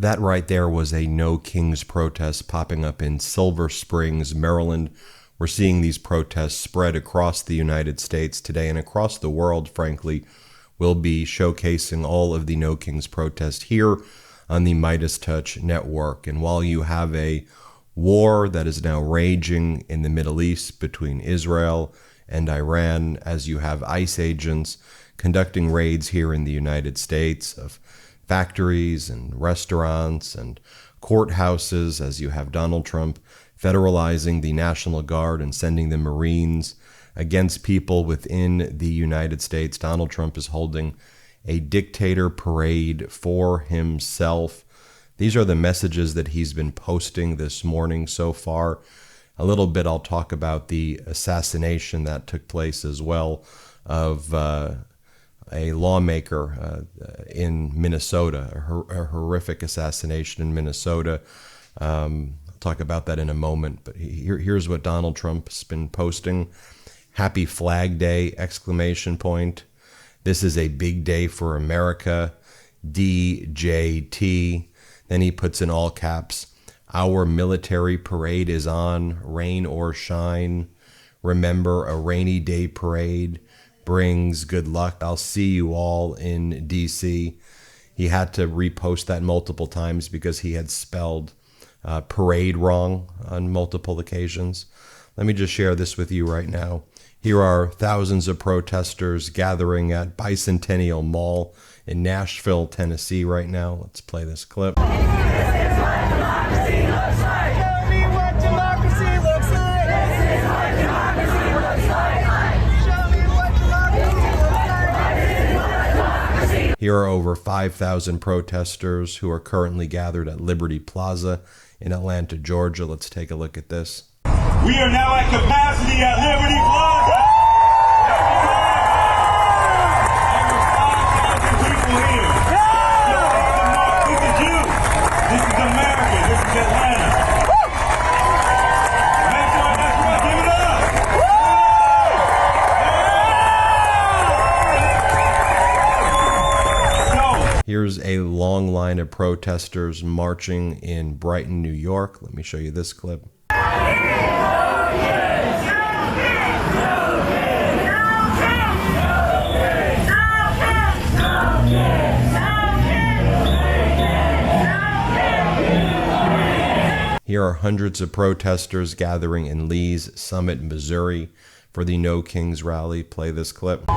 That right there was a No Kings protest popping up in Silver Springs, Maryland. We're seeing these protests spread across the United States today and across the world, frankly. We'll be showcasing all of the No Kings protests here on the MeidasTouch network. And while you have a war that is now raging in the Middle East between Israel and Iran, as you have ICE agents conducting raids here in the United States of factories and restaurants and courthouses, as you have Donald Trump federalizing the National Guard and sending the Marines against people within the United States. Donald Trump is holding a dictator parade for himself. These are the messages that he's been posting this morning so far. A little bit I'll talk about the assassination that took place as well of a lawmaker in Minnesota, a horrific assassination in Minnesota. I'll talk about that in a moment, but here's what Donald Trump's been posting. Happy Flag Day, exclamation point. This is a big day for America, DJT. Then he puts in all caps, our military parade is on, rain or shine. Remember, a rainy day parade brings good luck. I'll see you all in DC. He had to repost that multiple times because he had spelled parade wrong on multiple occasions. Let me just share this with you right now. Here are thousands of protesters gathering at Bicentennial Mall in Nashville, Tennessee right now. Let's play this clip. This is what democracy looks like. Tell me what democracy looks like. This is what democracy looks like. Show me what democracy looks like. Here are over 5,000 protesters who are currently gathered at Liberty Plaza in Atlanta, Georgia. Let's take a look at this. We are now at capacity at Liberty Plaza. Over 5,000 people here. This is you. This is America. This is Atlanta. Make sure that's right. Give it up. Here's a long line of protesters marching in Brighton, New York. Let me show you this clip. Here are hundreds of protesters gathering in Lee's Summit, Missouri for the No Kings rally. Play this clip.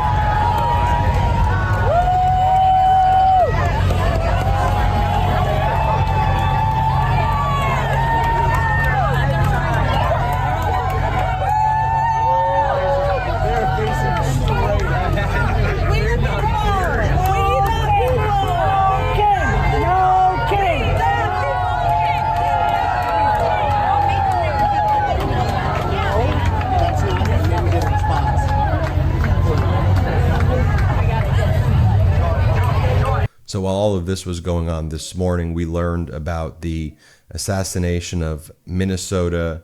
So while all of this was going on this morning, we learned about the assassination of Minnesota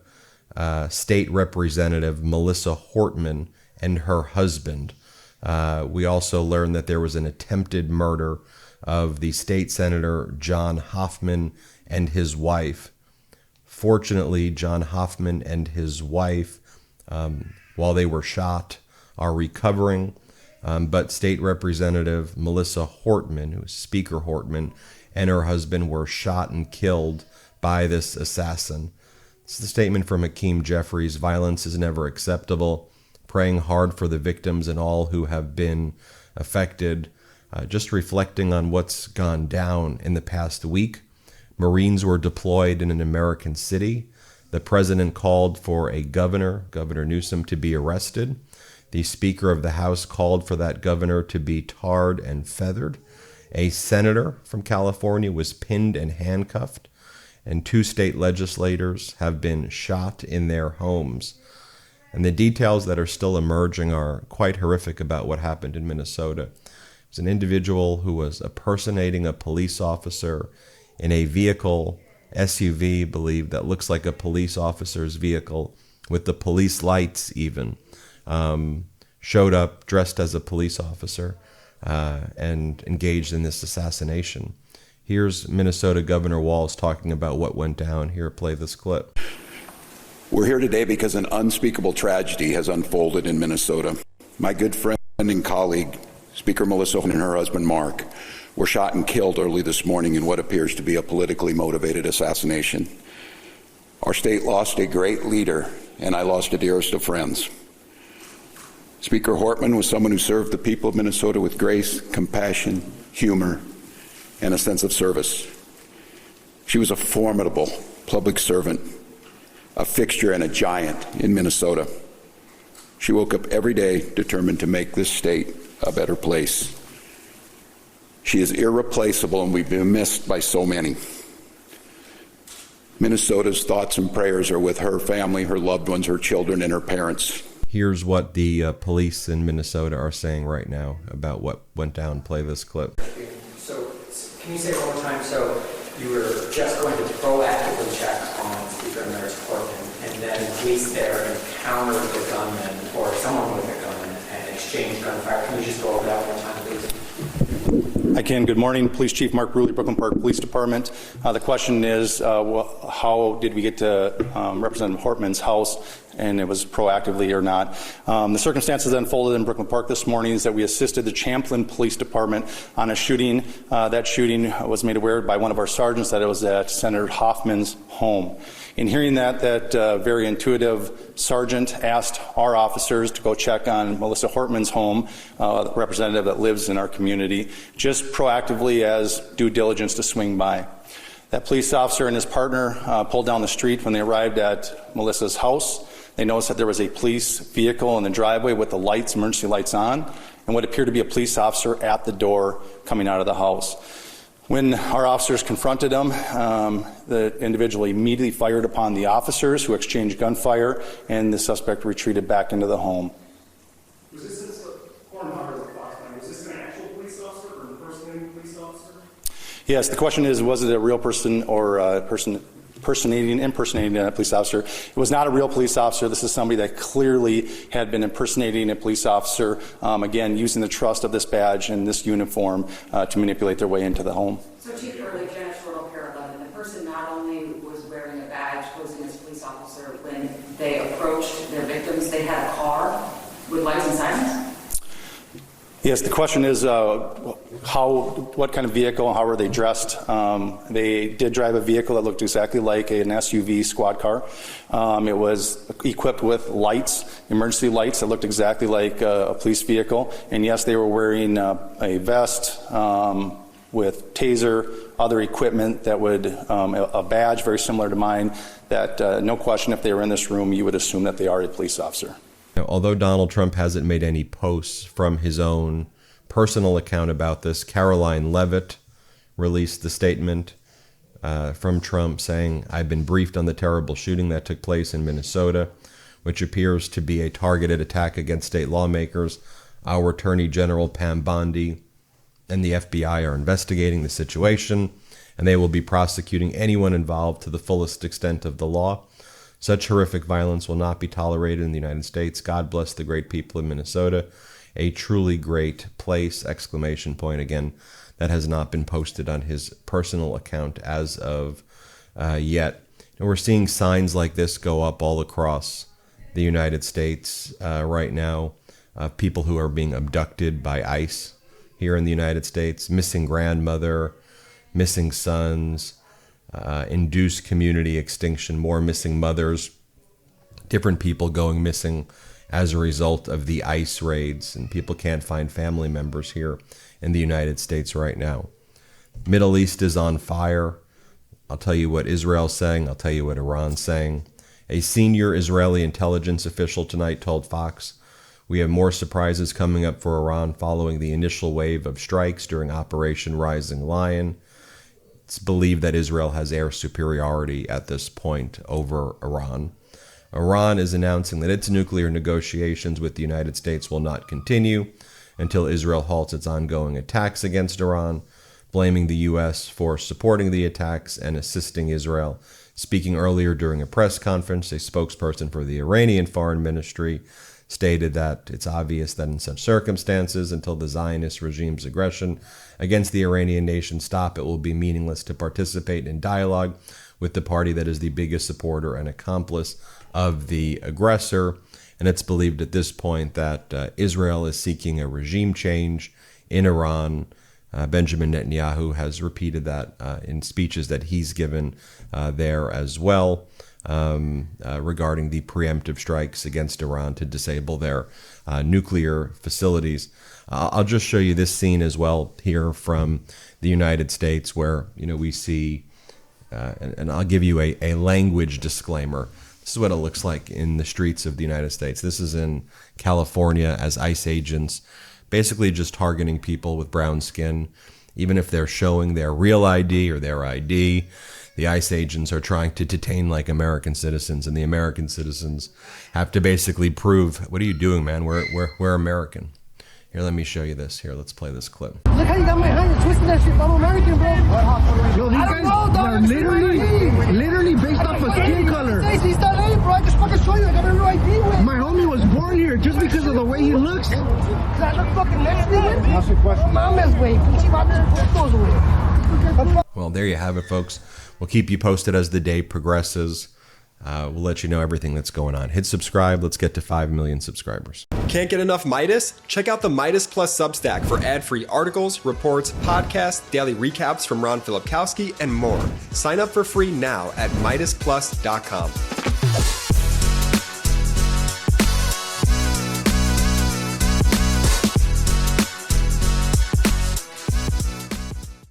State Representative Melissa Hortman and her husband. We also learned that there was an attempted murder of the state senator John Hoffman and his wife. Fortunately, John Hoffman and his wife, while they were shot, are recovering. But State Representative Melissa Hortman, who is Speaker Hortman, and her husband were shot and killed by this assassin. It's the statement from Hakeem Jeffries: violence is never acceptable. Praying hard for the victims and all who have been affected. Just reflecting on what's gone down in the past week. Marines were deployed in an American city. The president called for a governor, Governor Newsom, to be arrested. The Speaker of the House called for that governor to be tarred and feathered. A senator from California was pinned and handcuffed, and 2 state legislators have been shot in their homes. And the details that are still emerging are quite horrific about what happened in Minnesota. It was an individual who was impersonating a police officer in a vehicle, SUV, believed, that looks like a police officer's vehicle, with the police lights even. Showed up dressed as a police officer and engaged in this assassination. Here's Minnesota Governor Walz talking about what went down. Here, play this clip. We're here today because an unspeakable tragedy has unfolded in Minnesota. My good friend and colleague, Speaker Melissa and her husband Mark, were shot and killed early this morning in what appears to be a politically motivated assassination. Our state lost a great leader, and I lost the dearest of friends. Speaker Hortman was someone who served the people of Minnesota with grace, compassion, humor, and a sense of service. She was a formidable public servant, a fixture and a giant in Minnesota. She woke up every day determined to make this state a better place. She is irreplaceable, and we've been missed by so many. Minnesota's thoughts and prayers are with her family, her loved ones, her children, and her parents. Here's what the police in Minnesota are saying right now about what went down. Play this clip. So, can you say one more time? So, you were just going to proactively check on Speaker Hortman, and then police there encountered the gunman or someone with a gun and exchanged gunfire. Can you just go over that one more time, please? I can. Good morning, Police Chief Mark Bruley, Brooklyn Park Police Department. The question is, how did we get to Representative Hortman's house, and it was proactively or not. The circumstances that unfolded in Brooklyn Park this morning is that we assisted the Champlin Police Department on a shooting. That shooting was made aware by one of our sergeants that it was at Senator Hoffman's home. In hearing that very intuitive sergeant asked our officers to go check on Melissa Hortman's home, the representative that lives in our community, just proactively as due diligence to swing by. That police officer and his partner pulled down the street when they arrived at Melissa's house. They noticed that there was a police vehicle in the driveway with the lights, emergency lights on, and what appeared to be a police officer at the door coming out of the house. When our officers confronted him, the individual immediately fired upon the officers, who exchanged gunfire, and the suspect retreated back into the home. Was this an actual police officer or an impersonating police officer? Yes, the question is, was it a real person or a person impersonating a police officer? It was not a real police officer. This is somebody that clearly had been impersonating a police officer, again, using the trust of this badge and this uniform to manipulate their way into the home. So, Chief Early, Janet Shortle, Pair 11, the person not only was wearing a badge posing as a police officer, when they approached their victims, they had a car with lights and sirens? Yes, the question is what kind of vehicle and how were they dressed? They did drive a vehicle that looked exactly like an SUV squad car. It was equipped with lights, emergency lights that looked exactly like a police vehicle. And yes, they were wearing a vest with taser, other equipment that would, a badge very similar to mine, that no question, if they were in this room, you would assume that they are a police officer. Although Donald Trump hasn't made any posts from his own personal account about this, Caroline Leavitt released the statement from Trump saying, "I've been briefed on the terrible shooting that took place in Minnesota, which appears to be a targeted attack against state lawmakers. Our Attorney General Pam Bondi and the FBI are investigating the situation, and they will be prosecuting anyone involved to the fullest extent of the law. Such horrific violence will not be tolerated in the United States. God bless the great people of Minnesota. A truly great place!" Exclamation point. Again, that has not been posted on his personal account as of yet. And we're seeing signs like this go up all across the United States right now. People who are being abducted by ICE here in the United States, missing grandmother, missing sons, induced community extinction, more missing mothers, different people going missing as a result of the ICE raids, and people can't find family members here in the United States right now. Middle East is on fire. I'll tell you what Israel's saying. I'll tell you what Iran's saying. A senior Israeli intelligence official tonight told Fox, "We have more surprises coming up for Iran following the initial wave of strikes during Operation Rising Lion." It's believed that Israel has air superiority at this point over Iran. Iran is announcing that its nuclear negotiations with the United States will not continue until Israel halts its ongoing attacks against Iran, blaming the U.S. for supporting the attacks and assisting Israel. Speaking earlier during a press conference, a spokesperson for the Iranian Foreign Ministry stated that it's obvious that in such circumstances, until the Zionist regime's aggression against the Iranian nation stop, it will be meaningless to participate in dialogue with the party that is the biggest supporter and accomplice of the aggressor. And it's believed at this point that Israel is seeking a regime change in Iran. Benjamin Netanyahu has repeated that in speeches that he's given there as well, regarding the preemptive strikes against Iran to disable their nuclear facilities. I'll just show you this scene as well here from the United States, where we see, and I'll give you a language disclaimer. This is what it looks like in the streets of the United States. This is in California, as ICE agents basically just targeting people with brown skin. Even if they're showing their real ID or their ID, the ICE agents are trying to detain like American citizens, and the American citizens have to basically prove, what are you doing, man? We're American. Here, let me show you this. Here, let's play this clip. Look how you got my hand. You're twisting that shit. I'm American, bro. Yo, these guys are literally based off of skin color. He's LA, bro. I just fucking show you. I got a real ID with. My homie was born here just because of the way he looks. Cause I look fucking Mexican. That's your question. Mama's way. Well, there you have it, folks. We'll keep you posted as the day progresses. We'll let you know everything that's going on. Hit subscribe. Let's get to 5 million subscribers. Can't get enough Meidas? Check out the Meidas Plus Substack for ad-free articles, reports, podcasts, daily recaps from Ron Filipkowski, and more. Sign up for free now at MeidasPlus.com.